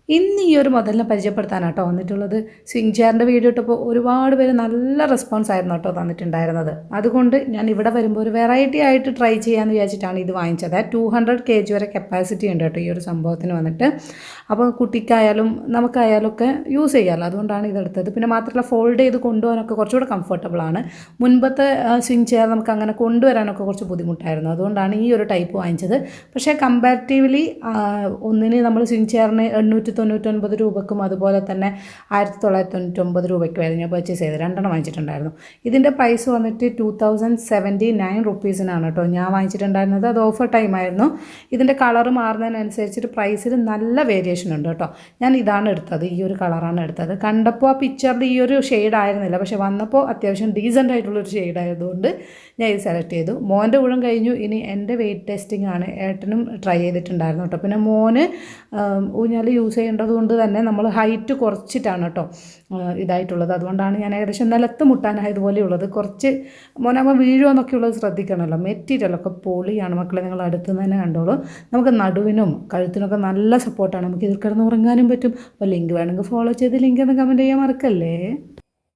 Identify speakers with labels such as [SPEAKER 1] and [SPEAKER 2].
[SPEAKER 1] ഇന്ന് ഈ ഒരു മോഡലിനെ പരിചയപ്പെടുത്താനാട്ടോ വന്നിട്ടുള്ളത്. സ്വിംഗ് ചെയറിൻ്റെ വീഡിയോ ഇട്ടപ്പോൾ ഒരുപാട് പേര് നല്ല റെസ്പോൺസ് ആയിരുന്നു കേട്ടോ തന്നിട്ടുണ്ടായിരുന്നത്. അതുകൊണ്ട് ഞാൻ ഇവിടെ വരുമ്പോൾ ഒരു വെറൈറ്റി ആയിട്ട് ട്രൈ ചെയ്യാമെന്ന് വിചാരിച്ചിട്ടാണ് ഇത് വാങ്ങിച്ചത്. 200 kg വരെ കപ്പാസിറ്റി ഉണ്ട് കേട്ടോ ഈ ഒരു സംഭവത്തിന് വന്നിട്ട്. അപ്പോൾ കുട്ടിക്കായാലും നമുക്കായാലും ഒക്കെ യൂസ് ചെയ്യാമല്ലോ, അതുകൊണ്ടാണ് ഇതെടുത്തത്. പിന്നെ മാത്രമല്ല ഫോൾഡ് ചെയ്ത് കൊണ്ടുപോകാനൊക്കെ കുറച്ചുകൂടെ കംഫർട്ടബിളാണ്. മുൻപത്തെ സ്വിംഗ് ചെയർ നമുക്ക് അങ്ങനെ കൊണ്ടുവരാനൊക്കെ കുറച്ച് ബുദ്ധിമുട്ടായിരുന്നു, അതുകൊണ്ടാണ് ഈ ഒരു ടൈപ്പ് വാങ്ങിച്ചത്. പക്ഷേ കമ്പാരിറ്റീവ്ലി ഒന്നിന് നമ്മൾ സ്വിംഗ് ചെയറിന് 899 രൂപക്കും അതുപോലെ തന്നെ 1999 രൂപയ്ക്കുമായിരുന്നു ഞാൻ പർച്ചേസ് ചെയ്തത്. 2 വാങ്ങിച്ചിട്ടുണ്ടായിരുന്നു. ഇതിൻ്റെ പ്രൈസ് വന്നിട്ട് 2079 റുപ്പീസിനാണ് കേട്ടോ ഞാൻ വാങ്ങിച്ചിട്ടുണ്ടായിരുന്നത്. അത് ഓഫർ ടൈം ആയിരുന്നു. ഇതിൻ്റെ കളർ മാറുന്നതിനനുസരിച്ചിട്ട് പ്രൈസിൽ നല്ല വേരിയേഷൻ ഉണ്ട് കേട്ടോ. ഞാൻ ഇതാണ് എടുത്തത്, ഈ ഒരു കളറാണ് എടുത്തത്. കണ്ടപ്പോൾ ആ പിക്ചറിൽ ഈ ഒരു ഷെയ്ഡ് ആയിരുന്നില്ല, പക്ഷേ വന്നപ്പോൾ അത്യാവശ്യം ഡീസൻ്റ് ആയിട്ടുള്ളൊരു ഷെയ്ഡ് ആയതുകൊണ്ട് ഞാൻ ഇത് സെലക്ട് ചെയ്തു. മോൻ്റെ ഊഴം കഴിഞ്ഞു, ഇനി എൻ്റെ വെയിറ്റ് ടെസ്റ്റിംഗ് ആണ്. ഏട്ടനും ട്രൈ ചെയ്തിട്ടുണ്ടായിരുന്നു കേട്ടോ. പിന്നെ മോന് ഊഞ്ഞാൽ യൂസ് ചെയ്യേണ്ടത് കൊണ്ട് തന്നെ നമ്മൾ ഹൈറ്റ് കുറച്ചിട്ടാണ് കേട്ടോ ഇതായിട്ടുള്ളത്. അതുകൊണ്ടാണ് ഞാൻ ഏകദേശം നിലത്ത് മുട്ടാനായതുപോലെയുള്ളത്. കുറച്ച് മോനാകുമ്പോൾ വീഴുമെന്നൊക്കെ ഉള്ളത് ശ്രദ്ധിക്കണമല്ലോ. മെറ്റീരിയലൊക്കെ പൊളിയാണ് മക്കളെ, നിങ്ങൾ അടുത്ത് നിന്ന് തന്നെ കണ്ടോളൂ. നമുക്ക് നടുവിനും കഴുത്തിനൊക്കെ നല്ല സപ്പോർട്ടാണ്. നമുക്ക് ഇതിൽ കിടന്ന് ഉറങ്ങാനും പറ്റും. അപ്പോൾ ലിങ്ക് വേണമെങ്കിൽ ഫോളോ ചെയ്ത് ലിങ്ക് ഒന്ന് കമൻറ്റ് ചെയ്യാൻ മറക്കല്ലേ.